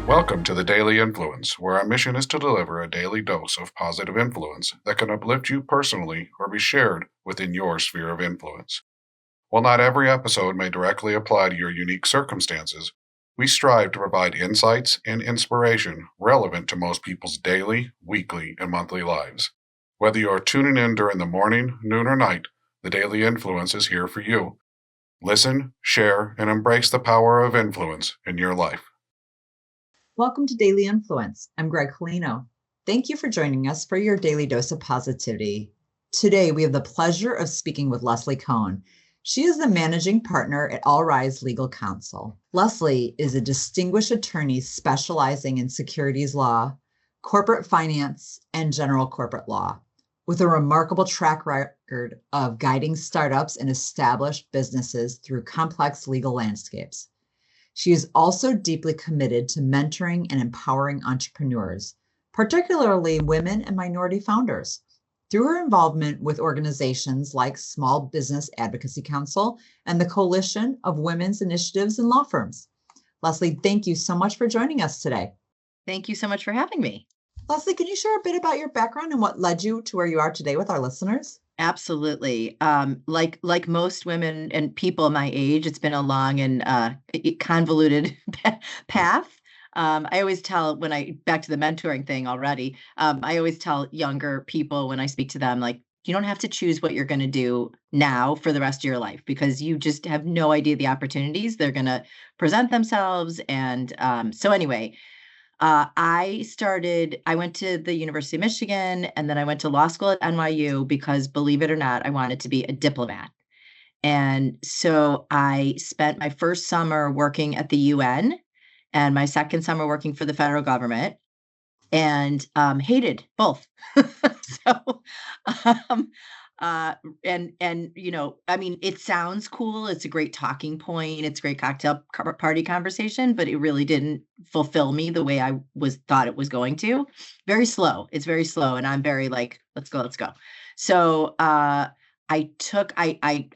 Welcome to the Daily Influence, where our mission is to deliver a daily dose of positive influence that can uplift you personally or be shared within your sphere of influence. While not every episode may directly apply to your unique circumstances, we strive to provide insights and inspiration relevant to most people's daily, weekly, and monthly lives. Whether you are tuning in during the morning, noon, or night, the Daily Influence is here for you. Listen, share, and embrace the power of influence in your life. Welcome to Daily Influence. I'm Gregg-Brooke Koleno. Thank you for joining us for your daily dose of positivity. Today, we have the pleasure of speaking with Leslee Cohen. She is the managing partner at All Rise Legal Counsel. Leslee is a distinguished attorney specializing in securities law, corporate finance, and general corporate law, with a remarkable track record of guiding startups and established businesses through complex legal landscapes. She is also deeply committed to mentoring and empowering entrepreneurs, particularly women and minority founders. Through her involvement with organizations like Small Business Advocacy Council and the Coalition of Women's Initiatives and Law Firms. Leslee, thank you so much for joining us today. Thank you so much for having me. Leslee, can you share a bit about your background and what led you to where you are today with our listeners? Absolutely. Like most women and people my age, it's been a long and convoluted path. I always tell back to the mentoring thing already, I always tell younger people when I speak to them, like, you don't have to choose what you're going to do now for the rest of your life because you just have no idea the opportunities they're going to present themselves. And so anyway, I went to the University of Michigan and then I went to law school at NYU because, believe it or not, I wanted to be a diplomat. And so I spent my first summer working at the UN and my second summer working for the federal government and hated both. So, um, I mean, it sounds cool. It's a great talking point. It's a great cocktail party conversation, but it really didn't fulfill me the way I thought it was going to. Very slow. It's very slow. And I'm very like, let's go. So, I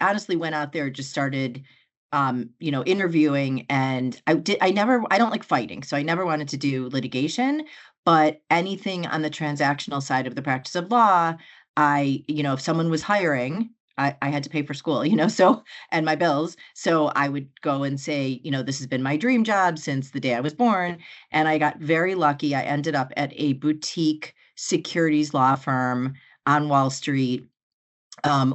honestly went out there, just started, interviewing, and I don't like fighting. So I never wanted to do litigation, but anything on the transactional side of the practice of law, if someone was hiring, I had to pay for school, so, and my bills. So I would go and say, this has been my dream job since the day I was born. And I got very lucky. I ended up at a boutique securities law firm on Wall Street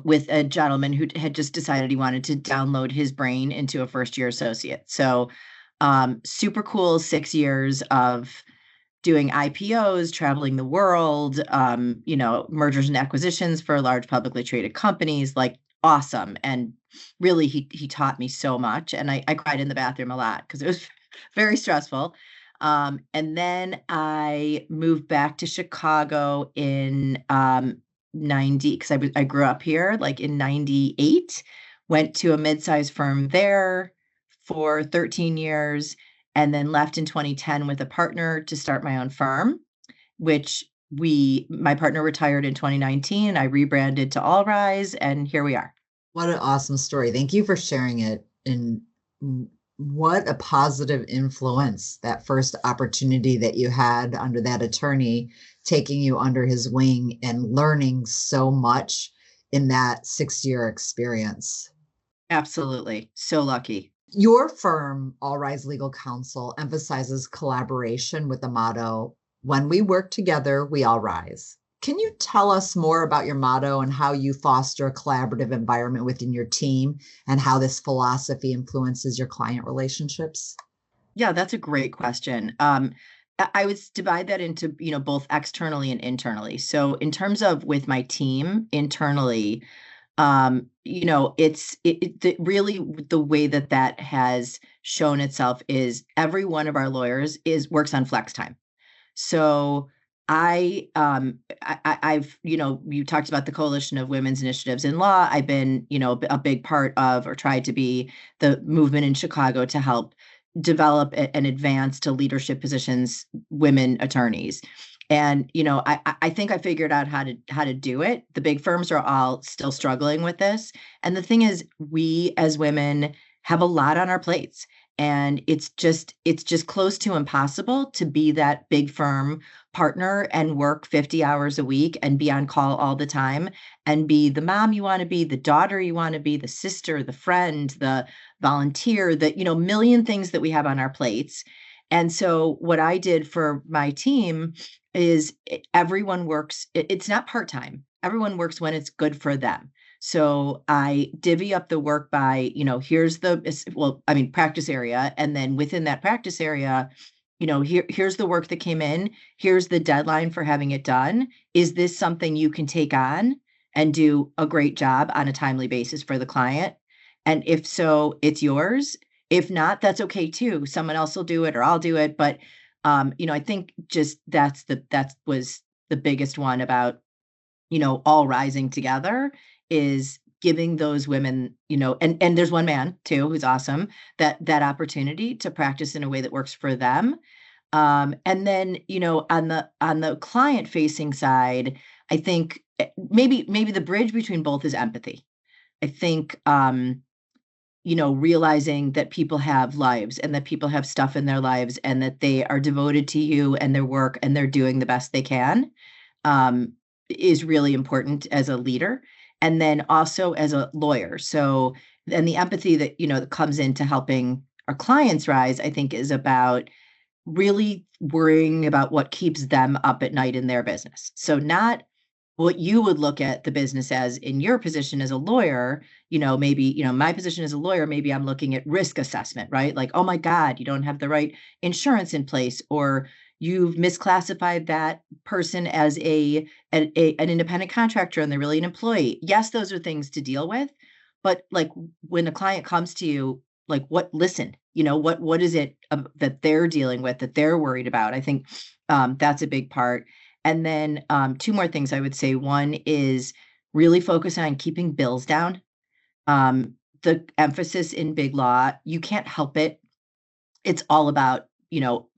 with a gentleman who had just decided he wanted to download his brain into a first-year associate. So super cool 6 years of doing IPOs, traveling the world, mergers and acquisitions for large publicly traded companies, like awesome. And really, he taught me so much. And I cried in the bathroom a lot because it was very stressful. And then I moved back to Chicago in 90, because I grew up here, like in 98, went to a mid-sized firm there for 13 years. And then left in 2010 with a partner to start my own firm, which my partner retired in 2019. I rebranded to All Rise, and here we are. What an awesome story. Thank you for sharing it. And what a positive influence that first opportunity that you had under that attorney, taking you under his wing and learning so much in that 6-year experience. Absolutely. So lucky. Your firm, All Rise Legal Counsel, emphasizes collaboration with the motto, when we work together, we all rise. Can you tell us more about your motto and how you foster a collaborative environment within your team and how this philosophy influences your client relationships? Yeah, that's a great question. I would divide that into, both externally and internally. So in terms of with my team internally, really the way that has shown itself is every one of our lawyers works on flex time. So I've, you talked about the Coalition of Women's Initiatives in Law. I've been, a big part of, or tried to be, the movement in Chicago to help develop and advance to leadership positions women attorneys. And, I think I figured out how to do it. The big firms are all still struggling with this. And the thing is, we as women have a lot on our plates. And it's just close to impossible to be that big firm partner and work 50 hours a week and be on call all the time and be the mom you want to be, the daughter you want to be, the sister, the friend, the volunteer, the, million things that we have on our plates. And so what I did for my team is everyone works, it's not part-time. Everyone works when it's good for them. So I divvy up the work by, here's practice area. And then within that practice area, here's the work that came in. Here's the deadline for having it done. Is this something you can take on and do a great job on a timely basis for the client? And if so, it's yours. If not, that's okay too. Someone else will do it or I'll do it. But, I think just that was the biggest one about, all rising together is giving those women, and there's one man too, who's awesome, that opportunity to practice in a way that works for them. And then, on the client facing side, I think maybe the bridge between both is empathy. I think, realizing that people have lives and that people have stuff in their lives and that they are devoted to you and their work and they're doing the best they can, is really important as a leader. And then also as a lawyer. So, and the empathy that, that comes into helping our clients rise, I think is about really worrying about what keeps them up at night in their business. So not what you would look at the business as in your position as a lawyer, maybe, my position as a lawyer, maybe I'm looking at risk assessment, right? Like, oh my God, you don't have the right insurance in place, or you've misclassified that person as an independent contractor and they're really an employee. Yes, those are things to deal with. But like when a client comes to you, like listen, what is it that they're dealing with, that they're worried about? I think that's a big part. And then two more things I would say. One is really focus on keeping bills down. The emphasis in big law, you can't help it. It's all about,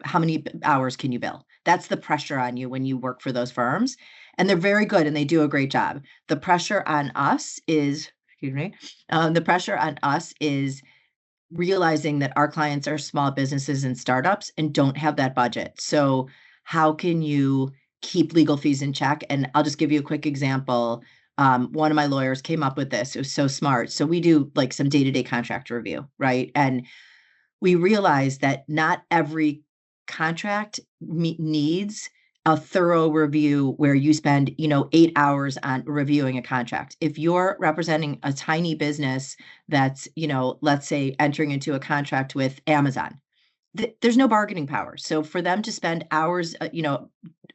how many hours can you bill? That's the pressure on you when you work for those firms. And they're very good and they do a great job. The pressure on us is, realizing that our clients are small businesses and startups and don't have that budget. So how can you keep legal fees in check? And I'll just give you a quick example. One of my lawyers came up with this. It was so smart. So we do like some day-to-day contract review, right? And we realized that not every contract needs a thorough review where you spend, 8 hours on reviewing a contract. If you're representing a tiny business that's, let's say entering into a contract with Amazon, there's no bargaining power. So for them to spend hours,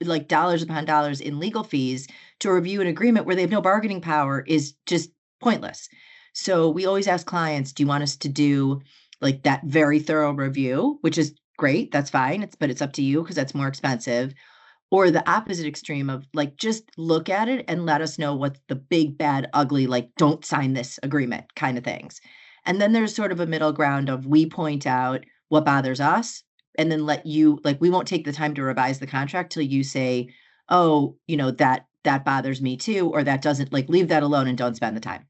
like dollars upon dollars in legal fees to review an agreement where they have no bargaining power is just pointless. So we always ask clients, do you want us to do like that very thorough review, which is great. That's fine. But it's up to you because that's more expensive. Or the opposite extreme of like, just look at it and let us know what's the big, bad, ugly, like, don't sign this agreement kind of things. And then there's sort of a middle ground of we point out what bothers us and then let you, like, we won't take the time to revise the contract till you say, oh, that bothers me too, or that doesn't, like, leave that alone and don't spend the time.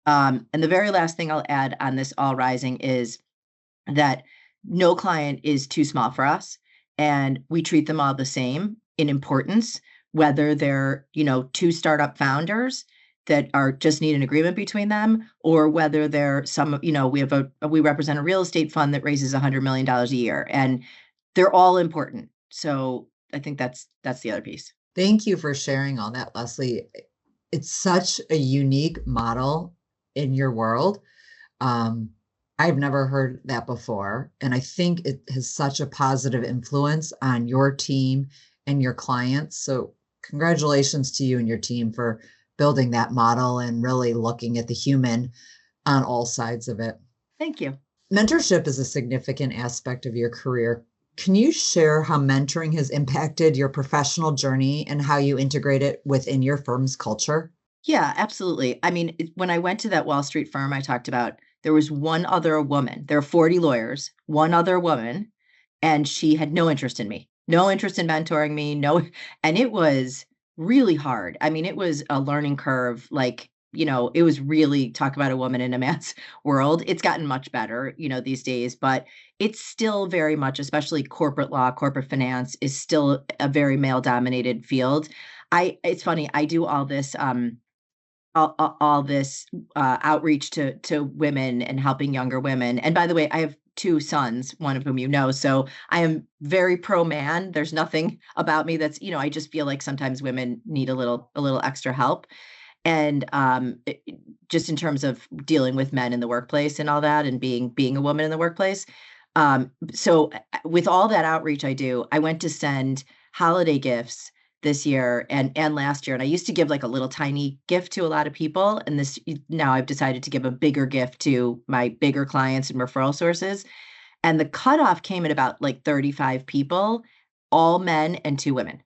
And the very last thing I'll add on this all rising is that no client is too small for us. And we treat them all the same in importance, whether they're, two startup founders that are just need an agreement between them, or whether they're we represent a real estate fund that raises $100 million a year, and they're all important. So I think that's the other piece. Thank you for sharing all that, Leslee. It's such a unique model in your world. I've never heard that before. And I think it has such a positive influence on your team and your clients. So congratulations to you and your team for building that model and really looking at the human on all sides of it. Thank you. Mentorship is a significant aspect of your career. Can you share how mentoring has impacted your professional journey and how you integrate it within your firm's culture? Yeah, absolutely. I mean, when I went to that Wall Street firm I talked about, there was one other woman. There are 40 lawyers, one other woman, and she had no interest in me, no interest in mentoring me, no. And it was really hard. I mean, it was a learning curve, like it was really talk about a woman in a man's world. It's gotten much better, these days, but it's still very much, especially corporate law, corporate finance is still a very male dominated field. It's funny, I do all this, outreach to women and helping younger women. And by the way, I have two sons, one of whom so I am very pro man. There's nothing about me that's, I just feel like sometimes women need a little extra help. And just in terms of dealing with men in the workplace and all that, and being a woman in the workplace. So with all that outreach I went to send holiday gifts this year and last year. And I used to give like a little tiny gift to a lot of people. And now I've decided to give a bigger gift to my bigger clients and referral sources. And the cutoff came at about like 35 people, all men and 2 women.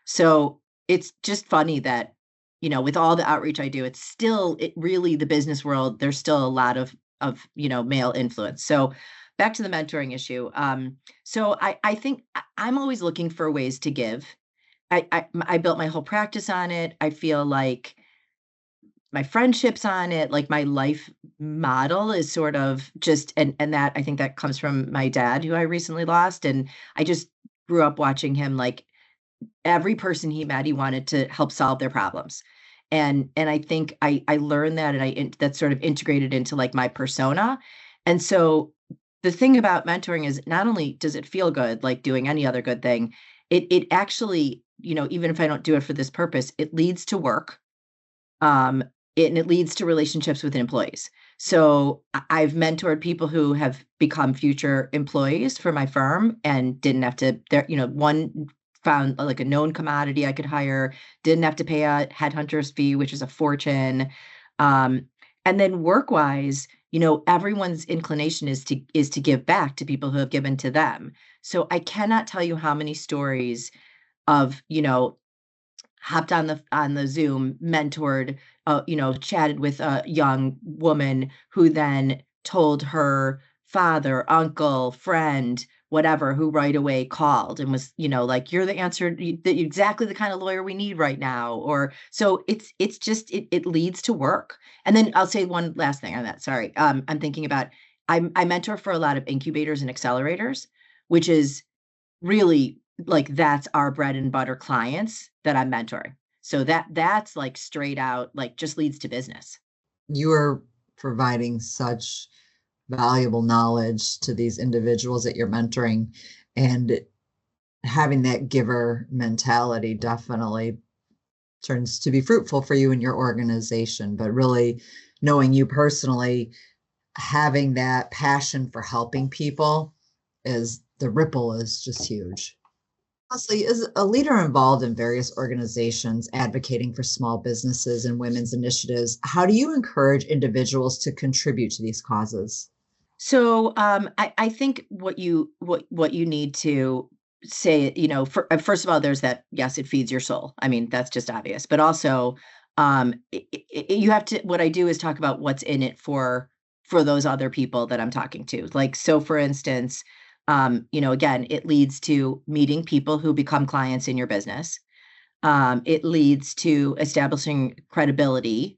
So it's just funny that, with all the outreach I do, it really the business world, there's still a lot of male influence. So back to the mentoring issue. So I think I'm always looking for ways to give. I built my whole practice on it. I feel like my friendships on it, like my life model is sort of just, and that I think that comes from my dad, who I recently lost. And I just grew up watching him, like every person he met, he wanted to help solve their problems. And I think I learned that, and that's sort of integrated into like my persona. And so the thing about mentoring is not only does it feel good, like doing any other good thing, it actually, even if I don't do it for this purpose, it leads to work. And it leads to relationships with employees. So I've mentored people who have become future employees for my firm and didn't have to, one found like a known commodity I could hire, didn't have to pay a headhunter's fee, which is a fortune. And then work-wise, everyone's inclination is to give back to people who have given to them. So I cannot tell you how many stories of, hopped on the Zoom, mentored, chatted with a young woman who then told her father, uncle, friend, whatever, who right away called and was, like, you're the answer, exactly the kind of lawyer we need right now. Or so it's just, it leads to work. And then I'll say one last thing on that. Sorry. I'm thinking about, I mentor for a lot of incubators and accelerators, which is really like, that's our bread and butter clients that I'm mentoring. So that's like straight out, like just leads to business. You are providing such valuable knowledge to these individuals that you're mentoring, and having that giver mentality definitely turns to be fruitful for you and your organization. But really knowing you personally, having that passion for helping people, is the ripple is just huge. Leslee, is a leader involved in various organizations advocating for small businesses and women's initiatives? How do you encourage individuals to contribute to these causes? So I think what you need to say, first of all, there's that, yes, it feeds your soul. I mean, that's just obvious. But also, you have to, what I do is talk about what's in it for those other people that I'm talking to. Like, so for instance, again, it leads to meeting people who become clients in your business. It leads to establishing credibility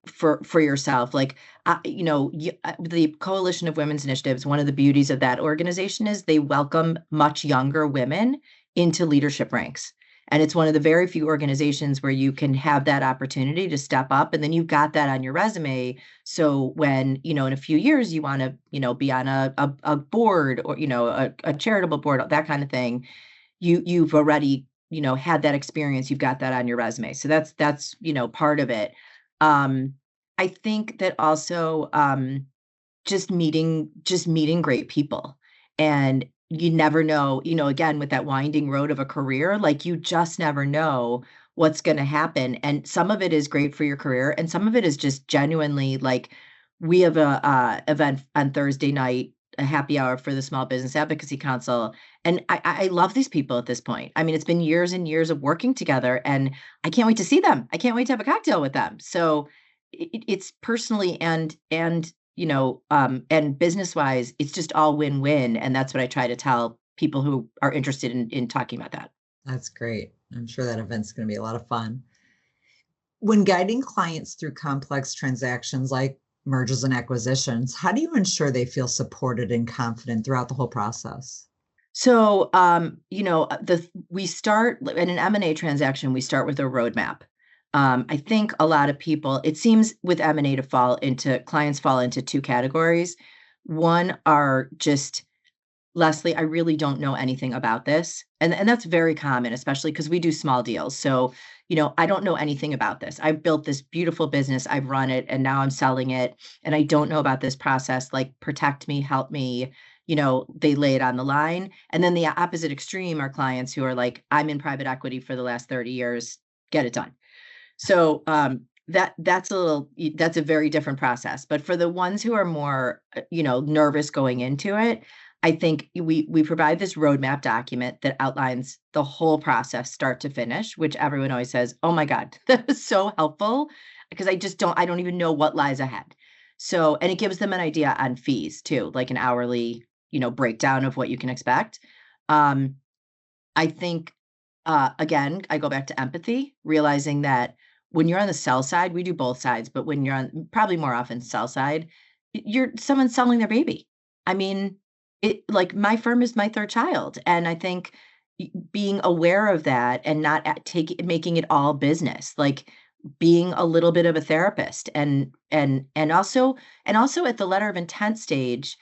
for yourself. Like, the Coalition of Women's Initiatives, one of the beauties of that organization is they welcome much younger women into leadership ranks. And it's one of the very few organizations where you can have that opportunity to step up, and then you've got that on your resume. So when, in a few years you want to, be on a board, or, a charitable board, that kind of thing, you've already, had that experience, you've got that on your resume. So that's, part of it. I think that also, just meeting great people, and you never know, again, with that winding road of a career, like you just never know what's going to happen. And some of it is great for your career, and some of it is just genuinely like, we have a event on Thursday night, a happy hour for the Small Business Advocacy Council. And I love these people at this point. I mean, it's been years and years of working together, and I can't wait to see them. I can't wait to have a cocktail with them. So it's personally and and business wise, it's just all win-win. And that's what I try to tell people who are interested in talking about that. That's great. I'm sure that event's going to be a lot of fun. When guiding clients through complex transactions like mergers and acquisitions, how do you ensure they feel supported and confident throughout the whole process? So, we start in an M&A transaction, we start with a roadmap. I think a lot of people, it seems with M&A clients fall into two categories. One are just, Leslie, I really don't know anything about this. And that's very common, especially because we do small deals. So, I don't know anything about this. I've built this beautiful business, I've run it, and now I'm selling it. And I don't know about this process. Like, protect me, help me. They lay it on the line. And then the opposite extreme are clients who are like, I'm in private equity for the last 30 years, get it done. So that's a very different process. But for the ones who are more, nervous going into it, I think we provide this roadmap document that outlines the whole process, start to finish, which everyone always says, "Oh my God, that was so helpful," because I don't even know what lies ahead. So, and it gives them an idea on fees too, like an hourly, breakdown of what you can expect. Um, I think, again, I go back to empathy, realizing that when you're on the sell side, we do both sides, but when you're on probably more often sell side, you're someone's selling their baby. I mean, it like my firm is my third child, and I think being aware of that and not making it all business, like being a little bit of a therapist, and also at the letter of intent stage,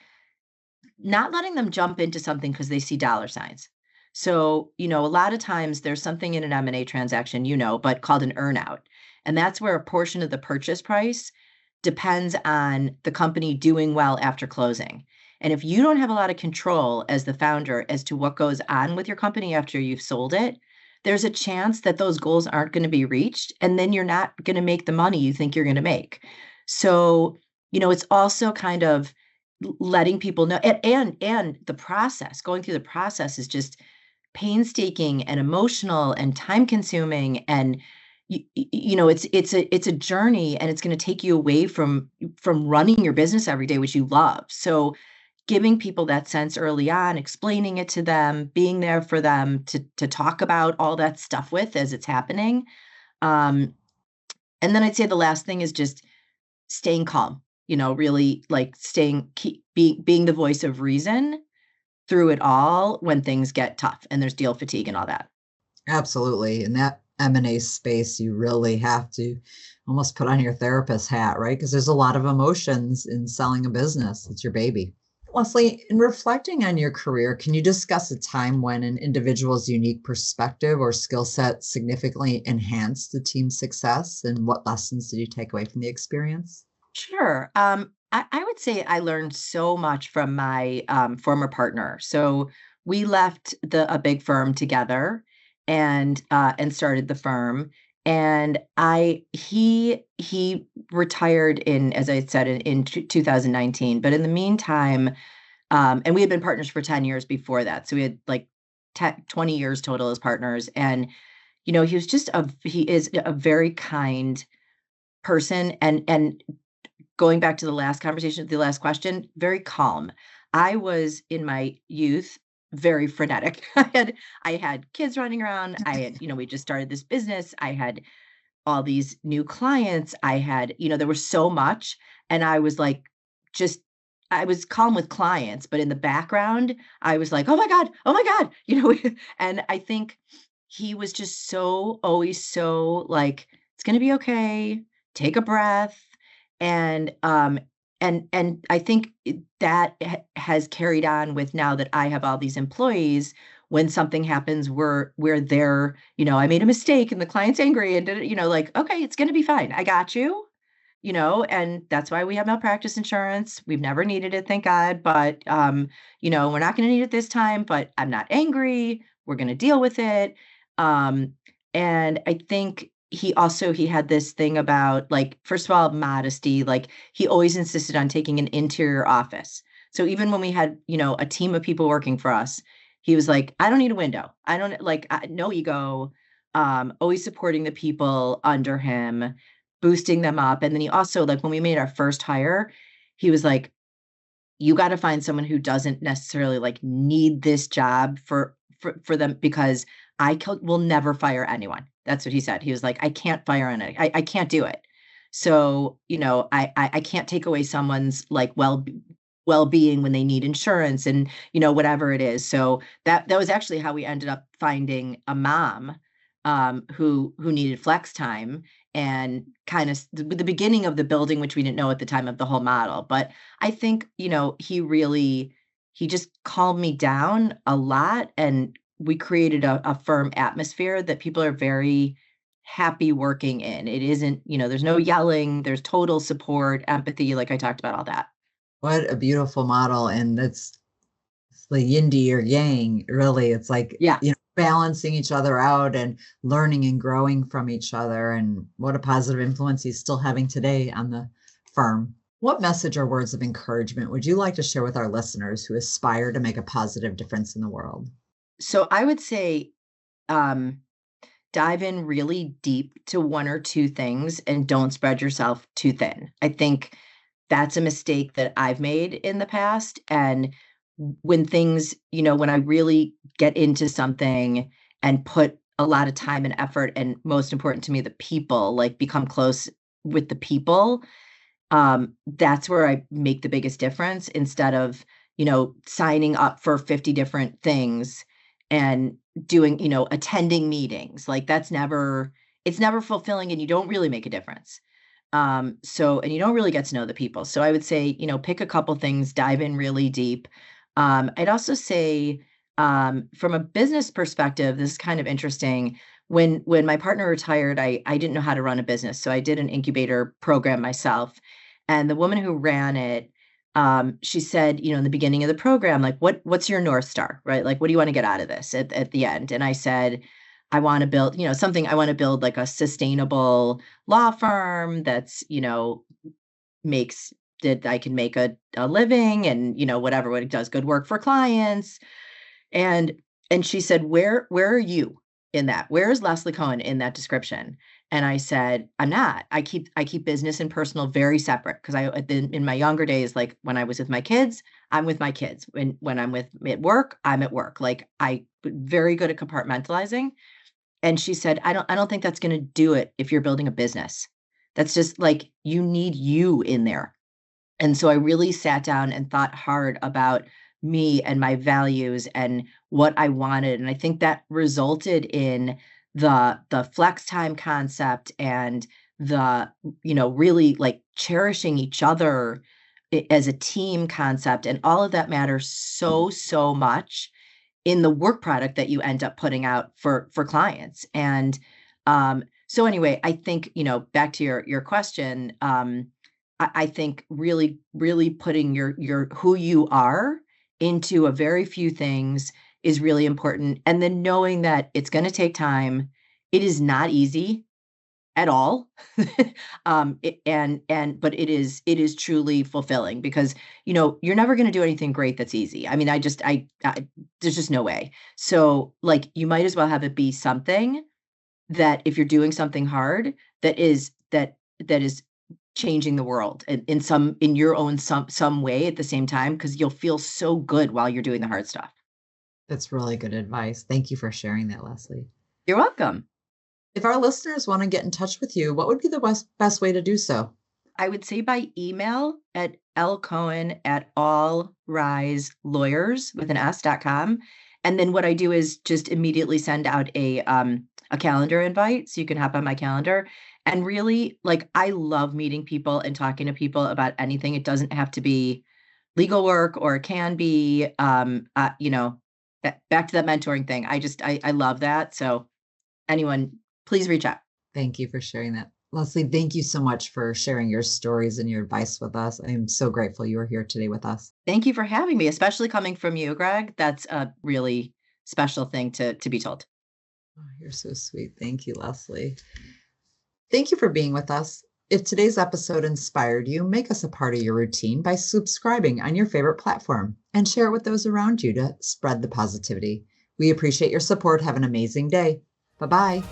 not letting them jump into something because they see dollar signs. So, a lot of times there's something in an M&A transaction, but called an earnout. And that's where a portion of the purchase price depends on the company doing well after closing. And if you don't have a lot of control as the founder as to what goes on with your company after you've sold it, there's a chance that those goals aren't going to be reached. And then you're not going to make the money you think you're going to make. So, it's also kind of letting people know, and the process, going through the process is just painstaking and emotional and time consuming, and it's a journey, and it's going to take you away from running your business every day, which you love. So giving people that sense early on, explaining it to them, being there for them to talk about all that stuff with as it's happening. um and then I'd say the last thing is just staying calm, really like being the voice of reason through it all when things get tough and there's deal fatigue and all that. Absolutely. In that M&A space, you really have to almost put on your therapist hat, right? Because there's a lot of emotions in selling a business. It's your baby. Leslie, in reflecting on your career, can you discuss a time when an individual's unique perspective or skill set significantly enhanced the team's success? And what lessons did you take away from the experience? Sure. I would say I learned so much from my former partner. So we left a big firm together, and started the firm. And he retired in, as I said, in 2019. But in the meantime, and we had been partners for 10 years before that. So we had like 20 years total as partners. And he is a very kind person, and going back to the last conversation, the last question, very calm. I was in my youth very frenetic. I had kids running around. We just started this business. I had all these new clients. There was so much, and I was like, just I was calm with clients, but in the background, I was like, oh my God, and I think he was just always so like, it's gonna be okay, take a breath. And I think that has carried on with now that I have all these employees. When something happens, we're there. I made a mistake and the client's angry, and did it, like, okay, it's going to be fine. I got you. And that's why we have malpractice insurance. We've never needed it, thank God. But we're not going to need it this time. But I'm not angry. We're going to deal with it. Um, and I think he had this thing about, like, first of all, modesty. Like, he always insisted on taking an interior office. So even when we had, a team of people working for us, he was like, I don't need a window. I don't like no ego. Always supporting the people under him, boosting them up. And then he also, like, when we made our first hire, he was like, you got to find someone who doesn't necessarily like need this job for them, because will never fire anyone. That's what he said. He was like, I can't fire on it. I can't do it. So, I can't take away someone's like well-being when they need insurance and, whatever it is. So that was actually how we ended up finding a mom who needed flex time, and kind of the beginning of the building, which we didn't know at the time of the whole model. But I think, he just calmed me down a lot, and we created a firm atmosphere that people are very happy working in. It isn't, there's no yelling, there's total support, empathy, like I talked about all that. What a beautiful model. And it's the yin or yang, really. It's like, Yeah. Balancing each other out and learning and growing from each other. And what a positive influence he's still having today on the firm. What message or words of encouragement would you like to share with our listeners who aspire to make a positive difference in the world? So I would say, dive in really deep to one or two things and don't spread yourself too thin. I think that's a mistake that I've made in the past. And when things, when I really get into something and put a lot of time and effort, and most important to me, the people, like become close with the people, that's where I make the biggest difference, instead of, signing up for 50 different things and doing, attending meetings. Like it's never fulfilling, and you don't really make a difference. And you don't really get to know the people. So I would say, pick a couple things, dive in really deep. I'd also say, from a business perspective, this is kind of interesting. When my partner retired, I didn't know how to run a business. So I did an incubator program myself. And the woman who ran it, she said, in the beginning of the program, like, what's your North Star, right? Like, what do you want to get out of this at the end? And I said, I want to build, I want to build like a sustainable law firm that's, makes that I can make a living, and, whatever, what it does, good work for clients. And she said, where are you in that? Where is Leslee Cohen in that description? And I said, I'm not. I keep business and personal very separate, because in my younger days, like when I was with my kids, I'm with my kids. When I'm at work, I'm at work. Like very good at compartmentalizing. And she said, I don't think that's going to do it if you're building a business. That's just like, you need you in there. And so I really sat down and thought hard about me and my values and what I wanted. And I think that resulted in the flex time concept, and the, really like cherishing each other as a team concept. And all of that matters so much in the work product that you end up putting out for clients. And so anyway, I think, back to your question, I think really, really putting your who you are into a very few things is really important. And then knowing that it's going to take time. It is not easy at all. But it is truly fulfilling, because, you're never going to do anything great that's easy. I mean, I there's just no way. So like, you might as well have it be something that, if you're doing something hard, that is changing the world in your own some way at the same time, because you'll feel so good while you're doing the hard stuff. That's really good advice. Thank you for sharing that, Leslee. You're welcome. If our listeners want to get in touch with you, what would be the best way to do so? I would say by email at lcohen@allriselawyers with an s.com. And then what I do is just immediately send out a calendar invite, so you can hop on my calendar. And really, like, I love meeting people and talking to people about anything. It doesn't have to be legal work, or it can be, back to that mentoring thing. I love that. So anyone, please reach out. Thank you for sharing that. Leslee, thank you so much for sharing your stories and your advice with us. I am so grateful you are here today with us. Thank you for having me, especially coming from you, Greg. That's a really special thing to be told. Oh, you're so sweet. Thank you, Leslee. Thank you for being with us. If today's episode inspired you, make us a part of your routine by subscribing on your favorite platform, and share it with those around you to spread the positivity. We appreciate your support. Have an amazing day. Bye-bye.